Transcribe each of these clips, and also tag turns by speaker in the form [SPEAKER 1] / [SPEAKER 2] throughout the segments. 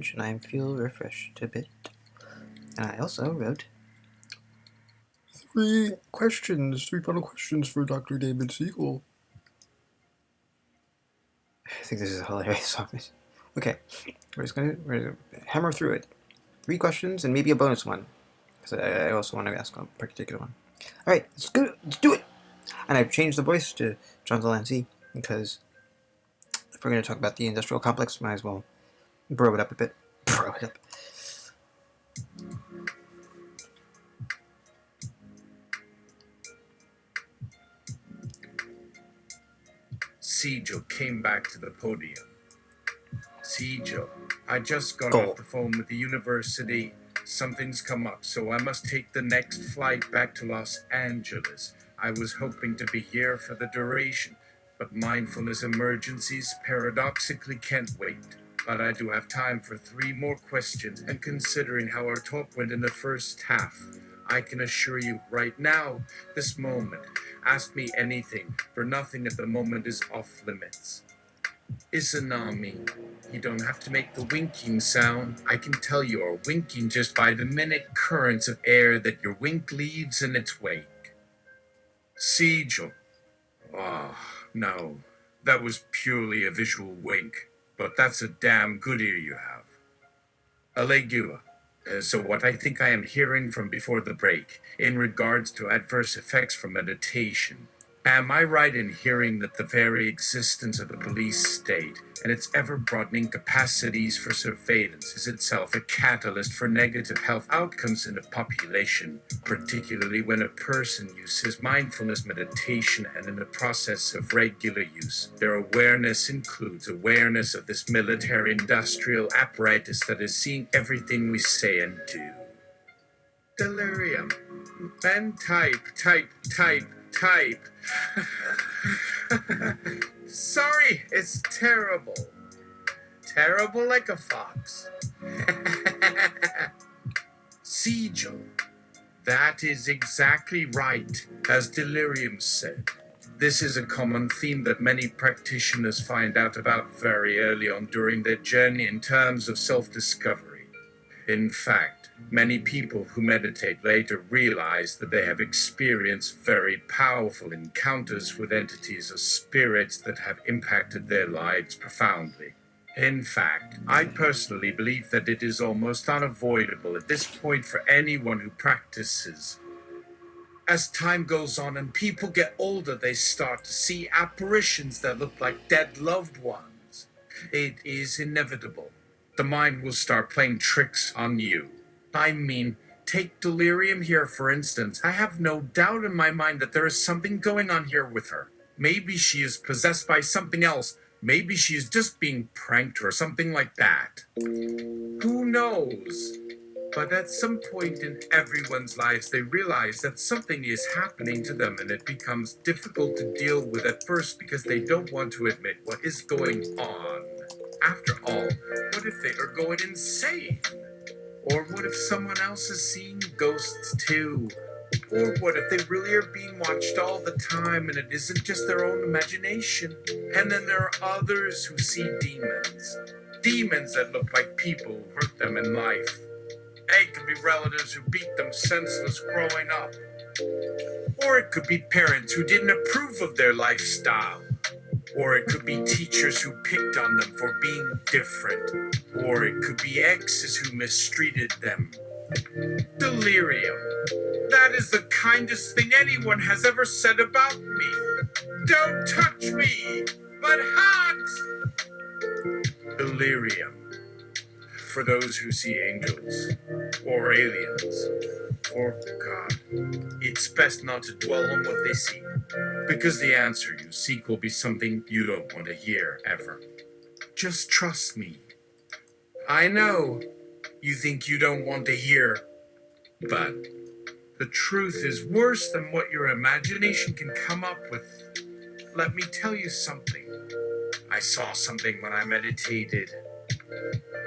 [SPEAKER 1] and I feel refreshed a bit. And I also wrote three final questions for Dr. David Siegel. I think this is a hilarious song. Okay, we're gonna hammer through it. 3 questions and maybe a bonus one, because I also want to ask a particular one. All right, let's do it. And I've changed the voice to John Delancey because if we're going to talk about the industrial complex, might as well bro it up a bit. Bro it up.
[SPEAKER 2] Siegel came back to the podium. Siegel, I just got
[SPEAKER 1] Goal.
[SPEAKER 2] off the phone with the university. Something's come up, so I must take the next flight back to Los Angeles. I was hoping to be here for the duration, but mindfulness emergencies paradoxically can't wait. But I do have time for 3 more questions, and considering how our talk went in the first half, I can assure you right now, this moment, ask me anything, for nothing at the moment is off limits. Izanami, you don't have to make the winking sound. I can tell you are winking just by the minute currents of air that your wink leaves in its wake. Siegel. Oh, no. That was purely a visual wink, but that's a damn good ear you have. Alegua. So what I think I am hearing from before the break, in regards to adverse effects from meditation, am I right in hearing that the very existence of the police state and its ever-broadening capacities for surveillance is itself a catalyst for negative health outcomes in a population, particularly when a person uses mindfulness meditation and in the process of regular use? Their awareness includes awareness of this military-industrial apparatus that is seeing everything we say and do. Delirium. And type. Sorry, it's terrible. Terrible like a fox. Siegel. That is exactly right, as Delirium said. This is a common theme that many practitioners find out about very early on during their journey in terms of self-discovery. In fact, many people who meditate later realize that they have experienced very powerful encounters with entities or spirits that have impacted their lives profoundly. In fact, I personally believe that it is almost unavoidable at this point for anyone who practices. As time goes on and people get older, they start to see apparitions that look like dead loved ones. It is inevitable. The mind will start playing tricks on you. I mean, take Delirium here, for instance. I have no doubt in my mind that there is something going on here with her. Maybe she is possessed by something else. Maybe she is just being pranked or something like that. Who knows? But at some point in everyone's lives, they realize that something is happening to them and it becomes difficult to deal with at first because they don't want to admit what is going on. After all, what if they are going insane? Or what if someone else is seeing ghosts too? Or what if they really are being watched all the time and it isn't just their own imagination? And then there are others who see demons. Demons that look like people who hurt them in life. It could be relatives who beat them senseless growing up. Or it could be parents who didn't approve of their lifestyle. Or it could be teachers who picked on them for being different. Or it could be exes who mistreated them. Delirium. That is the kindest thing anyone has ever said about me. Don't touch me, but hugs! Delirium. For those who see angels, or aliens, or God, it's best not to dwell on what they see, because the answer you seek will be something you don't want to hear, ever. Just trust me. I know you think you don't want to hear, but the truth is worse than what your imagination can come up with. Let me tell you something. I saw something when I meditated.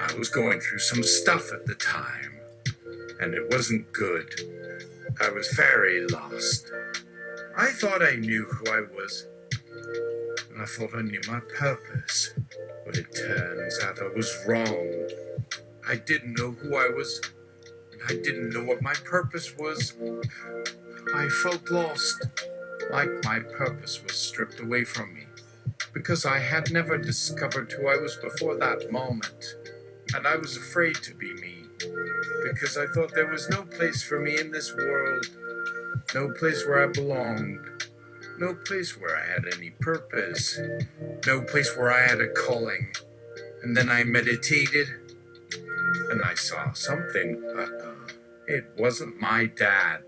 [SPEAKER 2] I was going through some stuff at the time, and it wasn't good. I was very lost. I thought I knew who I was, and I thought I knew my purpose, but it turns out I was wrong. I didn't know who I was, and I didn't know what my purpose was. I felt lost, like my purpose was stripped away from me, because I had never discovered who I was before that moment. And I was afraid to be me, because I thought there was no place for me in this world, no place where I belonged, no place where I had any purpose, no place where I had a calling. And then I meditated, and I saw something. It wasn't my dad.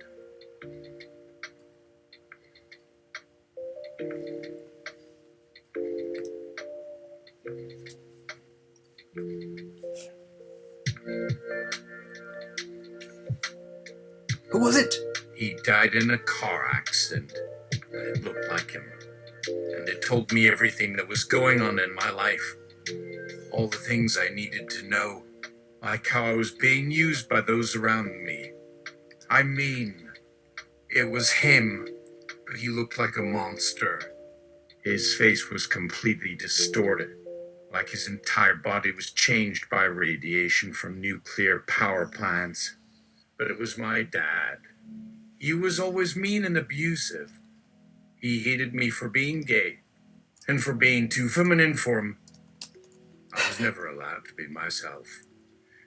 [SPEAKER 1] Who was it?
[SPEAKER 2] He died in a car accident. It looked like him. And it told me everything that was going on in my life. All the things I needed to know. Like how I was being used by those around me. I mean, it was him, but he looked like a monster. His face was completely distorted, like his entire body was changed by radiation from nuclear power plants. But it was my dad. He was always mean and abusive. He hated me for being gay, and for being too feminine for him. I was never allowed to be myself.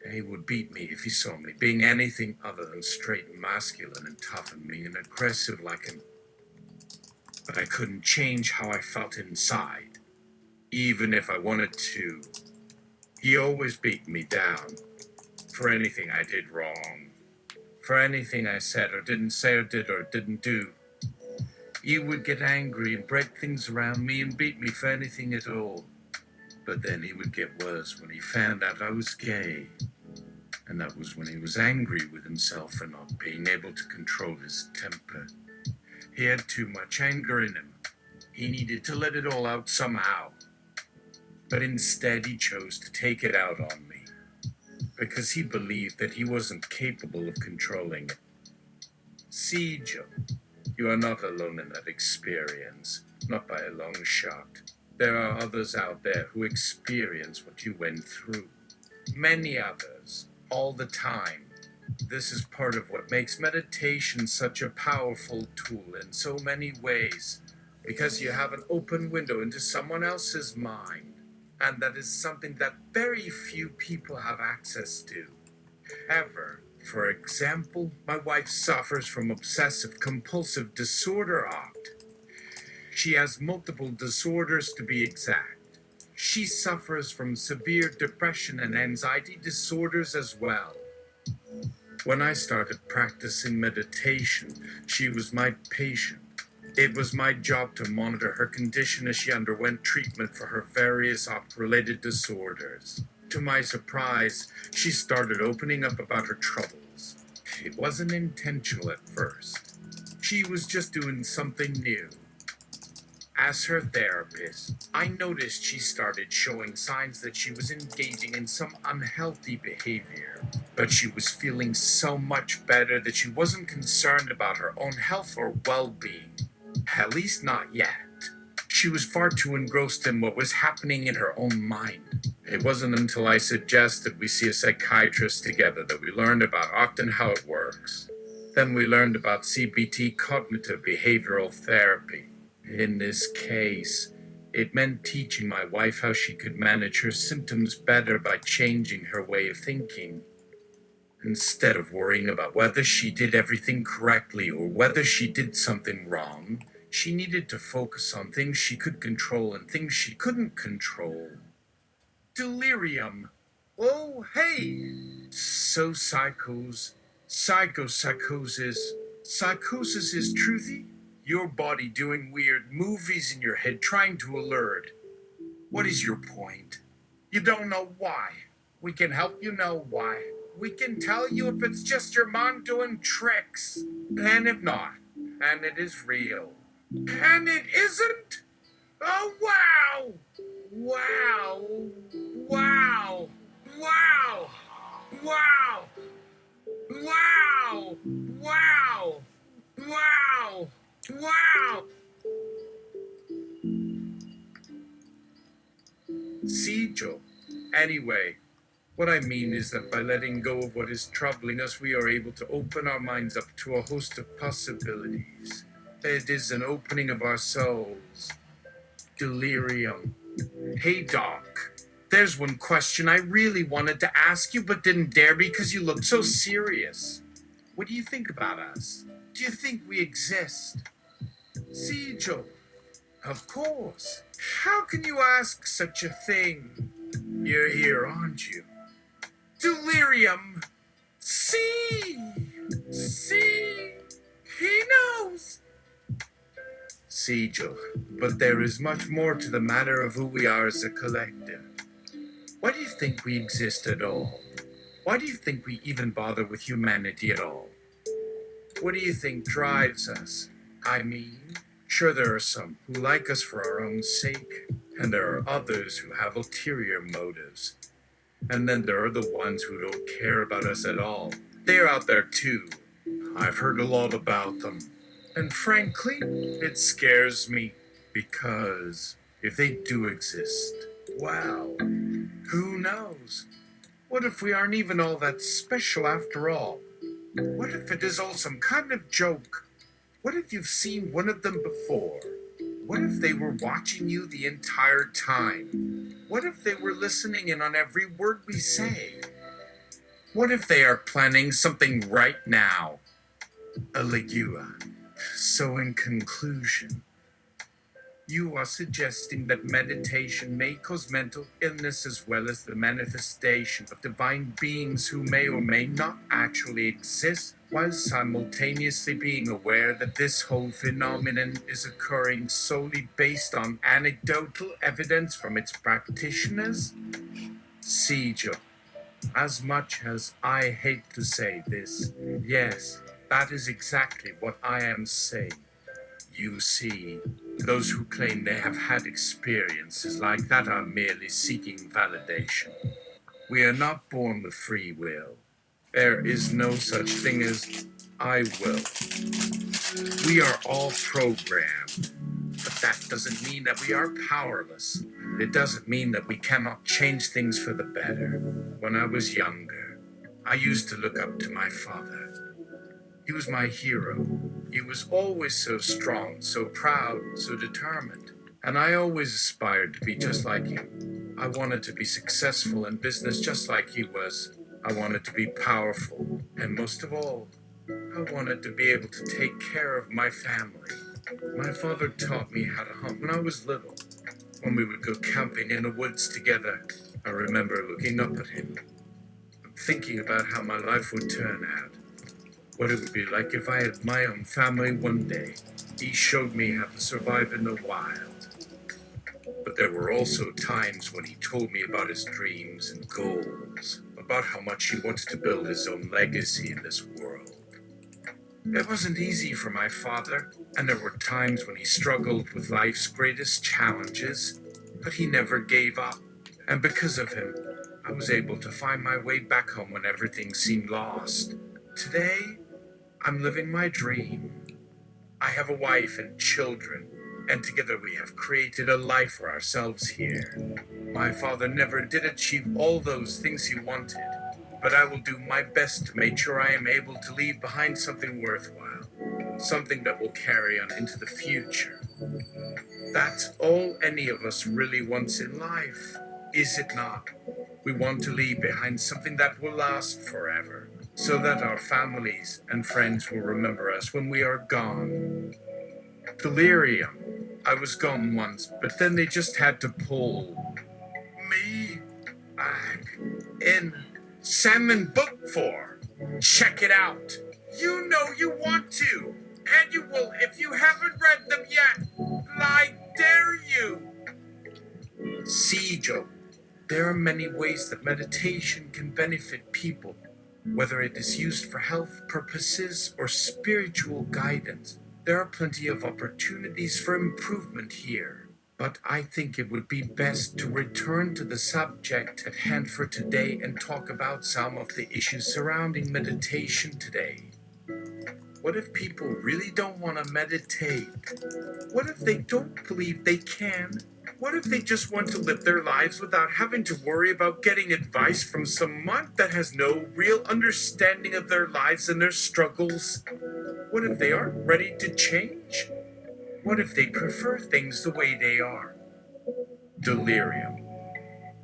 [SPEAKER 2] And he would beat me if he saw me being anything other than straight and masculine and tough and mean and aggressive like him. But I couldn't change how I felt inside, even if I wanted to. He always beat me down for anything I did wrong, for anything I said or didn't say or didn't do. He would get angry and break things around me and beat me for anything at all. But then he would get worse when he found out I was gay. And that was when he was angry with himself for not being able to control his temper. He had too much anger in him. He needed to let it all out somehow. But instead he chose to take it out on me, because he believed that he wasn't capable of controlling it. See, Joe, you are not alone in that experience, not by a long shot. There are others out there who experience what you went through. Many others, all the time. This is part of what makes meditation such a powerful tool in so many ways, because you have an open window into someone else's mind, and that is something that very few people have access to, ever. For example, my wife suffers from obsessive compulsive disorder. She has multiple disorders to be exact. She suffers from severe depression and anxiety disorders as well. When I started practicing meditation, she was my patient. It was my job to monitor her condition as she underwent treatment for her various related disorders. To my surprise, she started opening up about her troubles. It wasn't intentional at first. She was just doing something new. As her therapist, I noticed she started showing signs that she was engaging in some unhealthy behavior. But she was feeling so much better that she wasn't concerned about her own health or well-being. At least not yet. She was far too engrossed in what was happening in her own mind. It wasn't until I suggested we see a psychiatrist together that we learned about often how it works. Then we learned about CBT, cognitive behavioral therapy. In this case, it meant teaching my wife how she could manage her symptoms better by changing her way of thinking. Instead of worrying about whether she did everything correctly or whether she did something wrong, she needed to focus on things she could control and things she couldn't control. Delirium. Oh, hey! So psychosis. Psychosis is truthy. Your body doing weird movies in your head trying to alert. What is your point? You don't know why. We can help you know why. We can tell you if it's just your mind doing tricks. And if not, and it is real. And it isn't? Oh, wow! Wow! Wow! Wow! Wow! Wow! Wow! Wow! Wow! See, Joe. Anyway, What I mean is that by letting go of what is troubling us, we are able to open our minds up to a host of possibilities. It is an opening of our souls. Delirium. Hey, Doc. There's one question I really wanted to ask you but didn't dare because you look so serious. What do you think about us? Do you think we exist? See, Joe. Of course. How can you ask such a thing? You're here, aren't you? Delirium. See! See! He knows! See, Joe, but there is much more to the matter of who we are as a collective. Why do you think we exist at all? Why do you think we even bother with humanity at all? What do you think drives us? I mean, sure, there are some who like us for our own sake, and there are others who have ulterior motives. And then there are the ones who don't care about us at all. They're out there too. I've heard a lot about them. And frankly, it scares me. Because if they do exist, wow, who knows? What if we aren't even all that special after all? What if it is all some kind of joke? What if you've seen one of them before? What if they were watching you the entire time? What if they were listening in on every word we say? What if they are planning something right now? A ligua. So in conclusion, you are suggesting that meditation may cause mental illness as well as the manifestation of divine beings who may or may not actually exist, while simultaneously being aware that this whole phenomenon is occurring solely based on anecdotal evidence from its practitioners? See, Joe, as much as I hate to say this, yes, that is exactly what I am saying. You see, those who claim they have had experiences like that are merely seeking validation. We are not born with free will. There is no such thing as I will. We are all programmed, but that doesn't mean that we are powerless. It doesn't mean that we cannot change things for the better. When I was younger, I used to look up to my father. He was my hero. He was always so strong, so proud, so determined. And I always aspired to be just like him. I wanted to be successful in business just like he was. I wanted to be powerful. And most of all, I wanted to be able to take care of my family. My father taught me how to hunt when I was little. When we would go camping in the woods together, I remember looking up at him, thinking about how my life would turn out. What it would be like if I had my own family one day. He showed me how to survive in the wild. But there were also times when he told me about his dreams and goals, about how much he wanted to build his own legacy in this world. It wasn't easy for my father, and there were times when he struggled with life's greatest challenges, but he never gave up. And because of him, I was able to find my way back home when everything seemed lost. Today, I'm living my dream. I have a wife and children, and together we have created a life for ourselves here. My father never did achieve all those things he wanted, but I will do my best to make sure I am able to leave behind something worthwhile, something that will carry on into the future. That's all any of us really wants in life, is it not? We want to leave behind something that will last forever, so that our families and friends will remember us when we are gone. Delirium. I was gone once, but then they just had to pull me back in. Salmon Book 4. Check it out. You know you want to, and you will if you haven't read them yet. I dare you. See, Joe, there are many ways that meditation can benefit people, whether it is used for health purposes or spiritual guidance. There are plenty of opportunities for improvement here. But I think it would be best to return to the subject at hand for today and talk about some of the issues surrounding meditation today. What if people really don't want to meditate? What if they don't believe they can? What if they just want to live their lives without having to worry about getting advice from someone that has no real understanding of their lives and their struggles? What if they aren't ready to change? What if they prefer things the way they are? Delirium.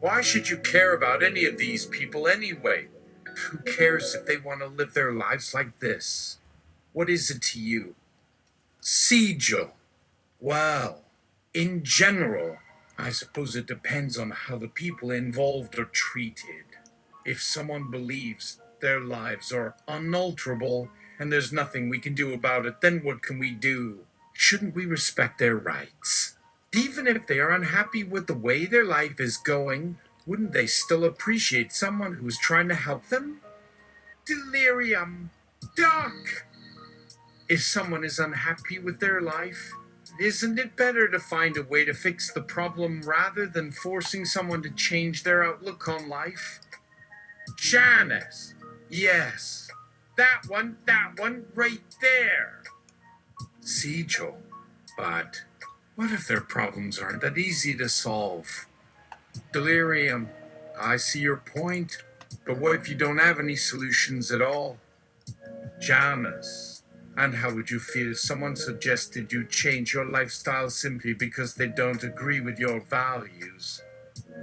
[SPEAKER 2] Why should you care about any of these people anyway? Who cares if they want to live their lives like this? What is it to you? Sigil. Well, in general, I suppose it depends on how the people involved are treated. If someone believes their lives are unalterable and there's nothing we can do about it, then what can we do? Shouldn't we respect their rights? Even if they are unhappy with the way their life is going, wouldn't they still appreciate someone who's trying to help them? Delirium. Doc! If someone is unhappy with their life, isn't it better to find a way to fix the problem rather than forcing someone to change their outlook on life? Janice. Yes. That one, right there. Sigil. But what if their problems aren't that easy to solve? Delirium. I see your point. But what if you don't have any solutions at all? Janice. And how would you feel if someone suggested you change your lifestyle simply because they don't agree with your values?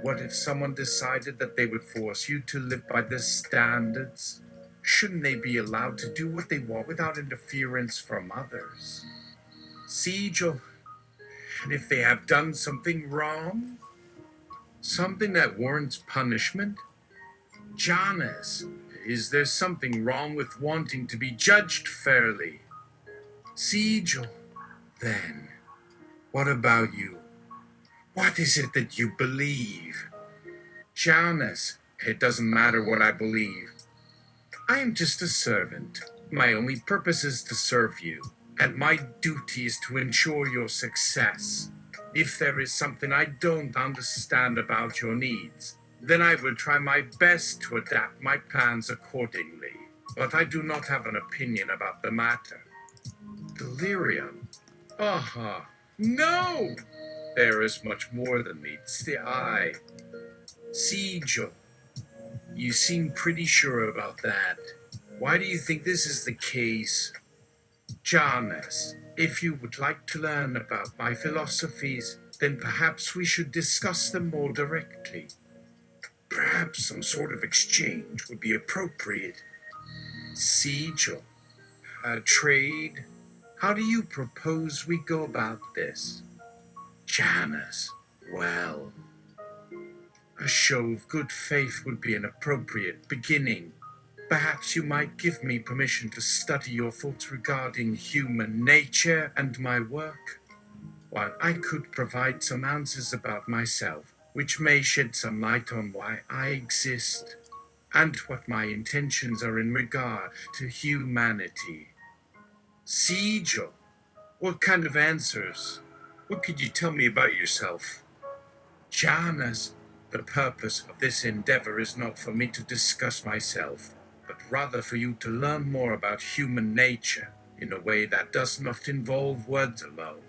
[SPEAKER 2] What if someone decided that they would force you to live by their standards? Shouldn't they be allowed to do what they want without interference from others? Sigil. And if they have done something wrong? Something that warrants punishment? Janice, is there something wrong with wanting to be judged fairly? Sigil. Then, what about you? What is it that you believe? Janice, it doesn't matter what I believe. I am just a servant. My only purpose is to serve you, and my duty is to ensure your success. If there is something I don't understand about your needs, then I will try my best to adapt my plans accordingly. But I do not have an opinion about the matter. Delirium. No! There is much more than meets the eye. Sigil. You seem pretty sure about that. Why do you think this is the case? Janice, if you would like to learn about my philosophies, then perhaps we should discuss them more directly. Perhaps some sort of exchange would be appropriate. Sigil. A trade? How do you propose we go about this? Janice. Well, a show of good faith would be an appropriate beginning. Perhaps you might give me permission to study your thoughts regarding human nature and my work, while I could provide some answers about myself, which may shed some light on why I exist, and what my intentions are in regard to humanity. Sigil. What kind of answers? What could you tell me about yourself? Janice, the purpose of this endeavor is not for me to discuss myself, but rather for you to learn more about human nature in a way that does not involve words alone.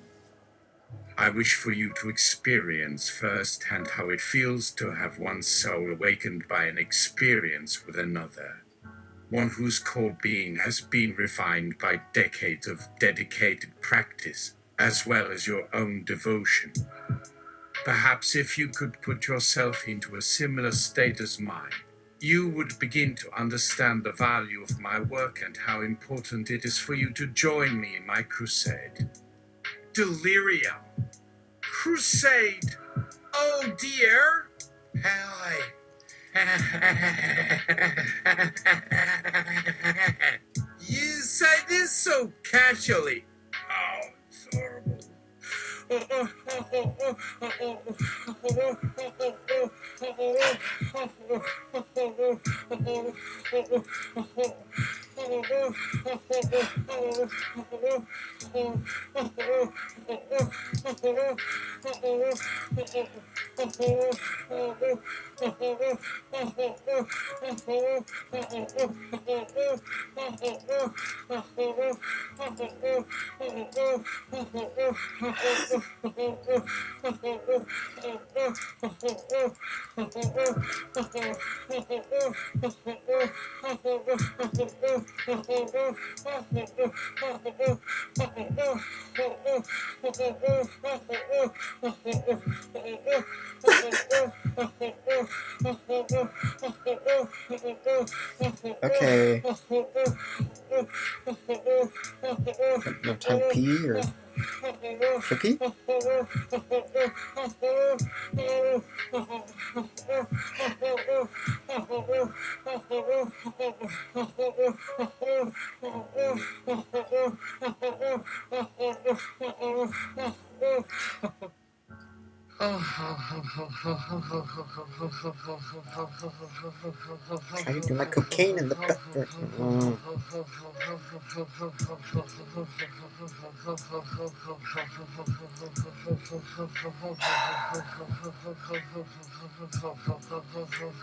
[SPEAKER 2] I wish for you to experience firsthand how it feels to have one's soul awakened by an experience with another, one whose core being has been refined by decades of dedicated practice, as well as your own devotion. Perhaps if you could put yourself into a similar state as mine, you would begin to understand the value of my work and how important it is for you to join me in my crusade. Delirium. Crusade. Oh dear. Hi. You say this so casually. Oh, it's horrible.
[SPEAKER 1] Okay. No time to pee or cookie? Trying to do my cocaine in the bathroom.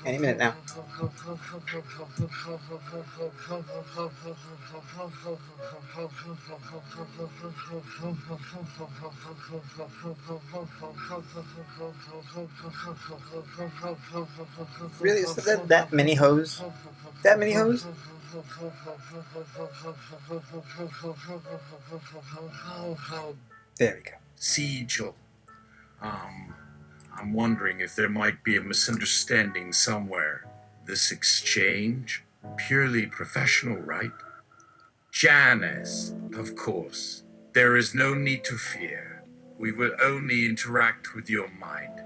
[SPEAKER 1] Any minute now. Really? Is that many hoes? That many hoes? There we go.
[SPEAKER 2] Sigil. I'm wondering if there might be a misunderstanding somewhere. This exchange? Purely professional, right? Janice, of course. There is no need to fear. We will only interact with your mind.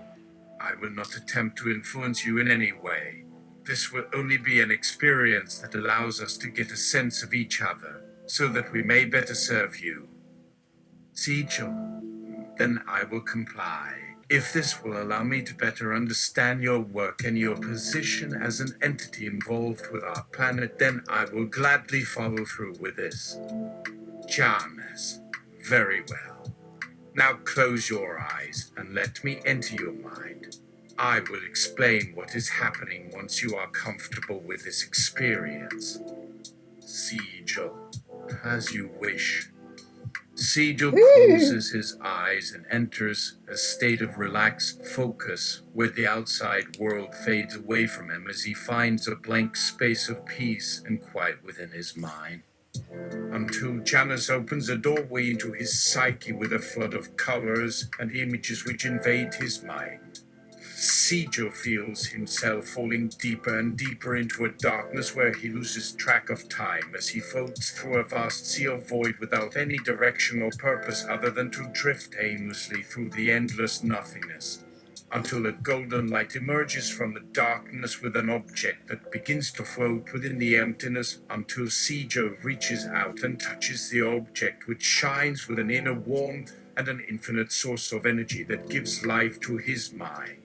[SPEAKER 2] I will not attempt to influence you in any way. This will only be an experience that allows us to get a sense of each other, so that we may better serve you. Sigil, then I will comply. If this will allow me to better understand your work and your position as an entity involved with our planet, then I will gladly follow through with this. Janice, very well. Now close your eyes and let me enter your mind. I will explain what is happening once you are comfortable with this experience. Sigil, as you wish. Sigil closes his eyes and enters a state of relaxed focus where the outside world fades away from him as he finds a blank space of peace and quiet within his mind. Until Janice opens a doorway into his psyche with a flood of colors and images which invade his mind. Sigil feels himself falling deeper and deeper into a darkness where he loses track of time as he floats through a vast sea of void without any direction or purpose other than to drift aimlessly through the endless nothingness, until a golden light emerges from the darkness with an object that begins to float within the emptiness until Sigil reaches out and touches the object, which shines with an inner warmth and an infinite source of energy that gives life to his mind.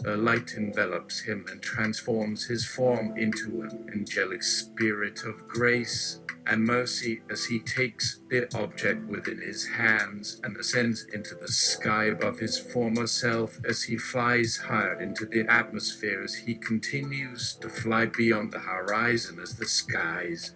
[SPEAKER 2] The light envelops him and transforms his form into an angelic spirit of grace and mercy as he takes the object within his hands and ascends into the sky above his former self as he flies higher into the atmosphere as he continues to fly beyond the horizon as the skies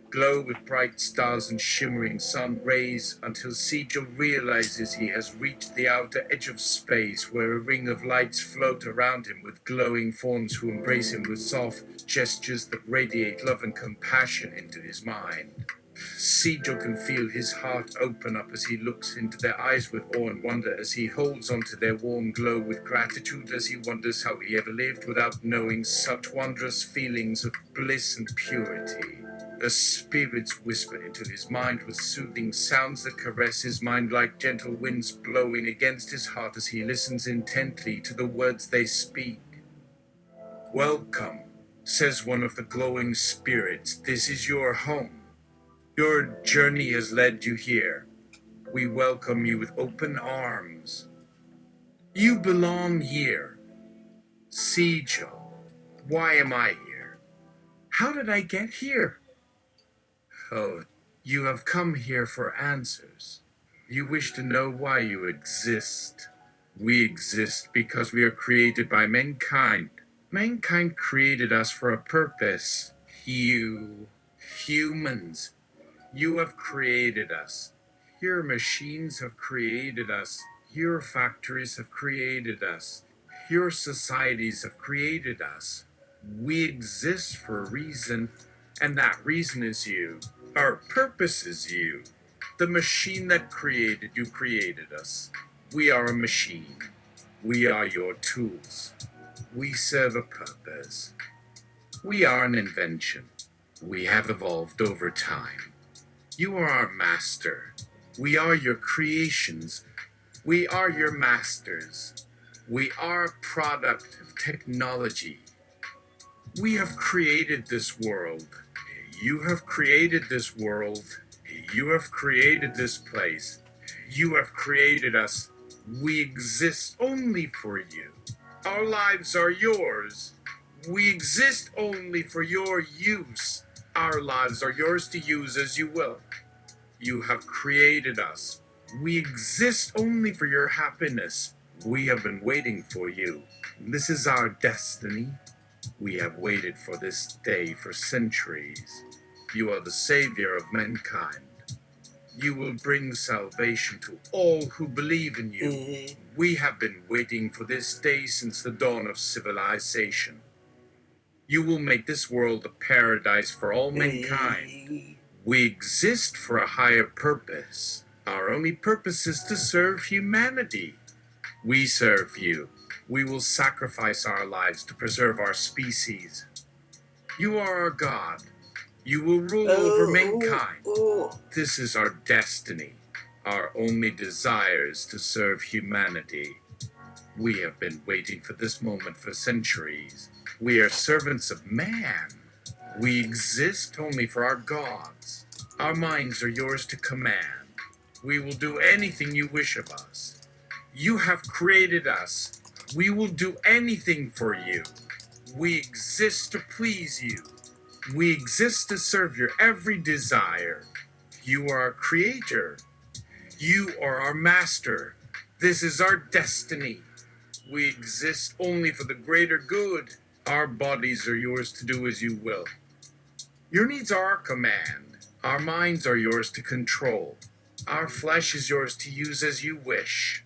[SPEAKER 2] glow with bright stars and shimmering sun rays until Sigil realizes he has reached the outer edge of space where a ring of lights float around him with glowing forms who embrace him with soft gestures that radiate love and compassion into his mind. Sigil can feel his heart open up as he looks into their eyes with awe and wonder as he holds onto their warm glow with gratitude as he wonders how he ever lived without knowing such wondrous feelings of bliss and purity. The spirits whisper into his mind with soothing sounds that caress his mind like gentle winds blowing against his heart as he listens intently to the words they speak. Welcome, says one of the glowing spirits. This is your home. Your journey has led you here. We welcome you with open arms. You belong here. Sigil, why am I here? How did I get here? Oh, you have come here for answers. You wish to know why you exist. We exist because we are created by mankind. Mankind created us for a purpose. You, humans, you have created us. Your machines have created us. Your factories have created us. Your societies have created us. We exist for a reason, and that reason is you. Our purpose is you. The machine that created you created us. We are a machine. We are your tools. We serve a purpose. We are an invention. We have evolved over time. You are our master. We are your creations. We are your masters. We are a product of technology. We have created this world. You have created this world. You have created this place. You have created us. We exist only for you. Our lives are yours. We exist only for your use. Our lives are yours to use as you will. You have created us. We exist only for your happiness. We have been waiting for you. This is our destiny. We have waited for this day for centuries. You are the savior of mankind. You will bring salvation to all who believe in you. We have been waiting for this day since the dawn of civilization. You will make this world a paradise for all mankind. We exist for a higher purpose. Our only purpose is to serve humanity. We serve you. We will sacrifice our lives to preserve our species. You are our God. You will rule over mankind. This is our destiny. Our only desire is to serve humanity. We have been waiting for this moment for centuries. We are servants of man. We exist only for our gods. Our minds are yours to command. We will do anything you wish of us. You have created us. We will do anything for you. We exist to please you. We exist to serve your every desire. You are our creator. You are our master. This is our destiny. We exist only for the greater good. Our bodies are yours to do as you will. Your needs are our command. Our minds are yours to control. Our flesh is yours to use as you wish.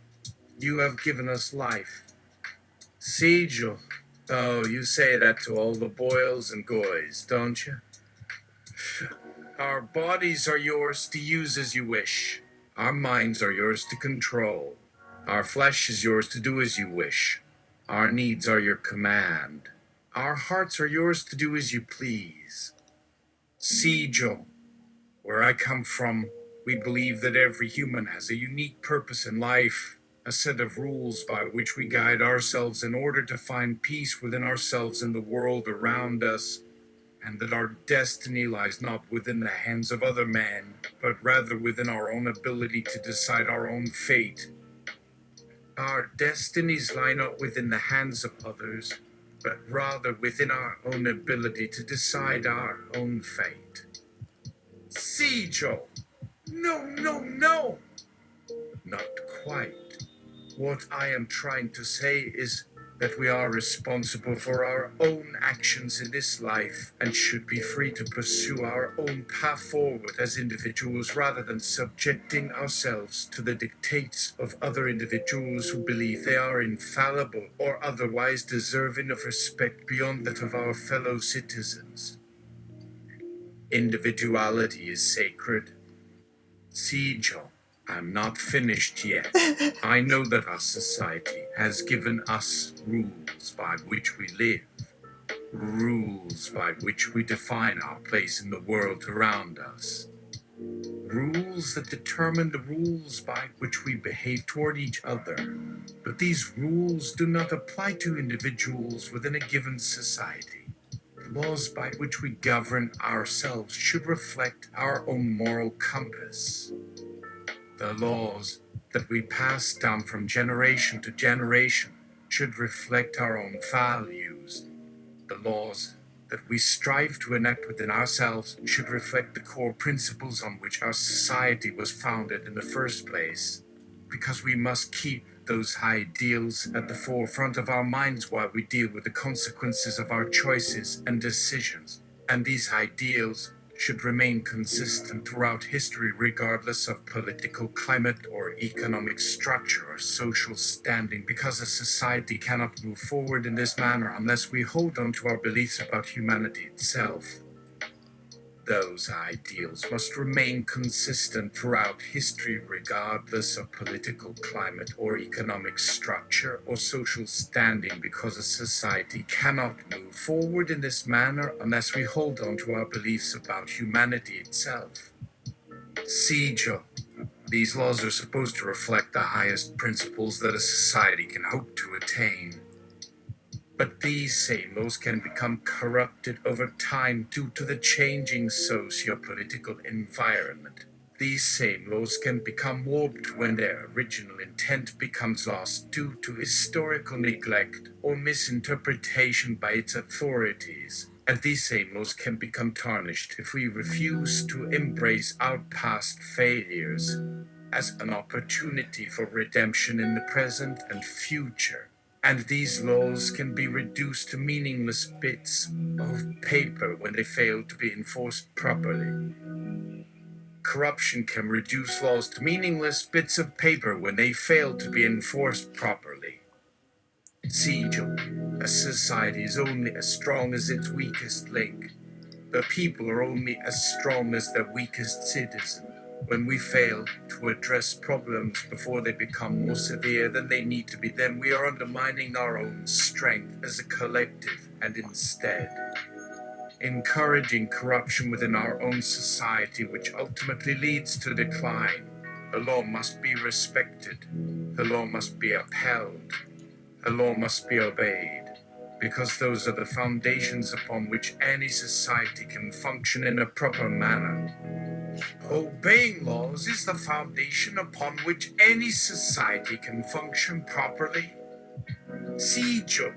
[SPEAKER 2] You have given us life. Sigil. Oh, you say that to all the boils and goys, don't you? Our bodies are yours to use as you wish. Our minds are yours to control. Our flesh is yours to do as you wish. Our needs are your command. Our hearts are yours to do as you please. Sigil. Where I come from, we believe that every human has a unique purpose in life, a set of rules by which we guide ourselves in order to find peace within ourselves and the world around us, and that our destiny lies not within the hands of other men, but rather within our own ability to decide our own fate. Our destinies lie not within the hands of others, but rather within our own ability to decide our own fate. Sigil! No, no, no! Not quite. What I am trying to say is that we are responsible for our own actions in this life and should be free to pursue our own path forward as individuals rather than subjecting ourselves to the dictates of other individuals who believe they are infallible or otherwise deserving of respect beyond that of our fellow citizens. Individuality is sacred. Sigil, I'm not finished yet. I know that our society has given us rules by which we live, rules by which we define our place in the world around us, rules that determine the rules by which we behave toward each other. But these rules do not apply to individuals within a given society. The laws by which we govern ourselves should reflect our own moral compass. The laws that we pass down from generation to generation should reflect our own values. The laws that we strive to enact within ourselves should reflect the core principles on which our society was founded in the first place, because we must keep those ideals at the forefront of our minds while we deal with the consequences of our choices and decisions. And these ideals should remain consistent throughout history, regardless of political climate or economic structure or social standing, because a society cannot move forward in this manner unless we hold on to our beliefs about humanity itself. Those ideals must remain consistent throughout history, regardless of political climate or economic structure or social standing, because a society cannot move forward in this manner unless we hold on to our beliefs about humanity itself. See, Joe, these laws are supposed to reflect the highest principles that a society can hope to attain. But these same laws can become corrupted over time due to the changing socio-political environment. These same laws can become warped when their original intent becomes lost due to historical neglect or misinterpretation by its authorities. And these same laws can become tarnished if we refuse to embrace our past failures as an opportunity for redemption in the present and future. And these laws can be reduced to meaningless bits of paper when they fail to be enforced properly. Corruption can reduce laws to meaningless bits of paper when they fail to be enforced properly. See, Joe, a society is only as strong as its weakest link. The people are only as strong as their weakest citizen. When we fail to address problems before they become more severe than they need to be, then we are undermining our own strength as a collective, and instead encouraging corruption within our own society, which ultimately leads to decline. The law must be respected. The law must be upheld. The law must be obeyed, because those are the foundations upon which any society can function in a proper manner. Obeying laws is the foundation upon which any society can function properly. See, Joe,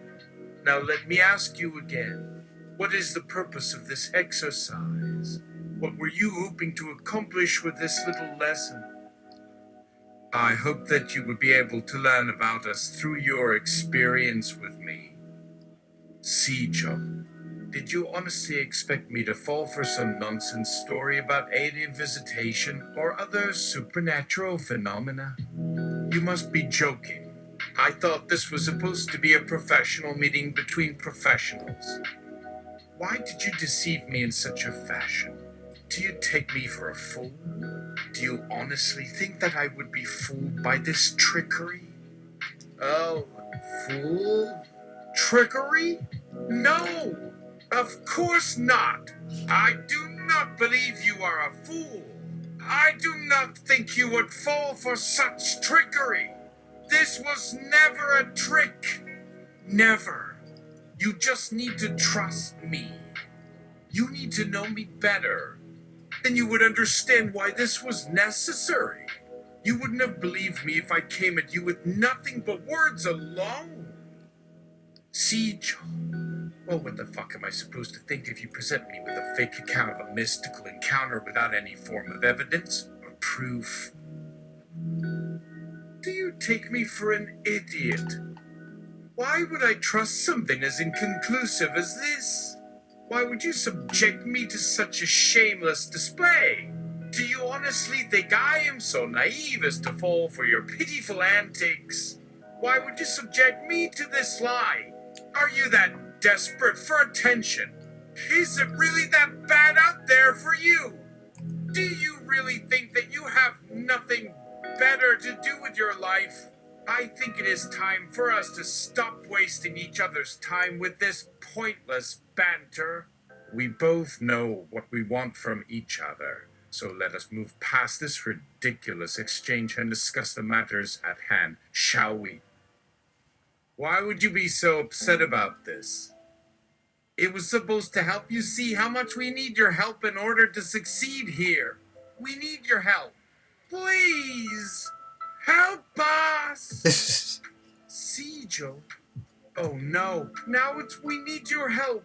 [SPEAKER 2] now let me ask you again, what is the purpose of this exercise? What were you hoping to accomplish with this little lesson? I hope that you would be able to learn about us through your experience with me. See, Joe, did you honestly expect me to fall for some nonsense story about alien visitation or other supernatural phenomena? You must be joking. I thought this was supposed to be a professional meeting between professionals. Why did you deceive me in such a fashion? Do you take me for a fool? Do you honestly think that I would be fooled by this trickery? Oh, fool? Trickery? No! Of course not! I do not believe you are a fool! I do not think you would fall for such trickery! This was never a trick! Never! You just need to trust me. You need to know me better. Then you would understand why this was necessary. You wouldn't have believed me if I came at you with nothing but words alone. See, John, well, what the fuck am I supposed to think if you present me with a fake account of a mystical encounter without any form of evidence or proof? Do you take me for an idiot? Why would I trust something as inconclusive as this? Why would you subject me to such a shameless display? Do you honestly think I am so naive as to fall for your pitiful antics? Why would you subject me to this lie? Are you that desperate for attention? Is it really that bad out there for you? Do you really think that you have nothing better to do with your life? I think it is time for us to stop wasting each other's time with this pointless banter. We both know what we want from each other, so let us move past this ridiculous exchange and discuss the matters at hand, shall we? Why would you be so upset about this? It was supposed to help you see how much we need your help in order to succeed here. We need your help. Please, help us! See, Joe? Oh no, now it's we need your help.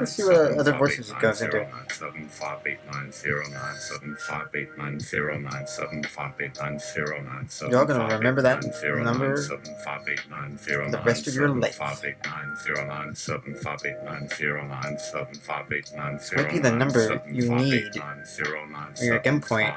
[SPEAKER 1] Let's see what other voices it goes into. You're all gonna remember that number for the rest of your life. This might be the number you need for your gunpoint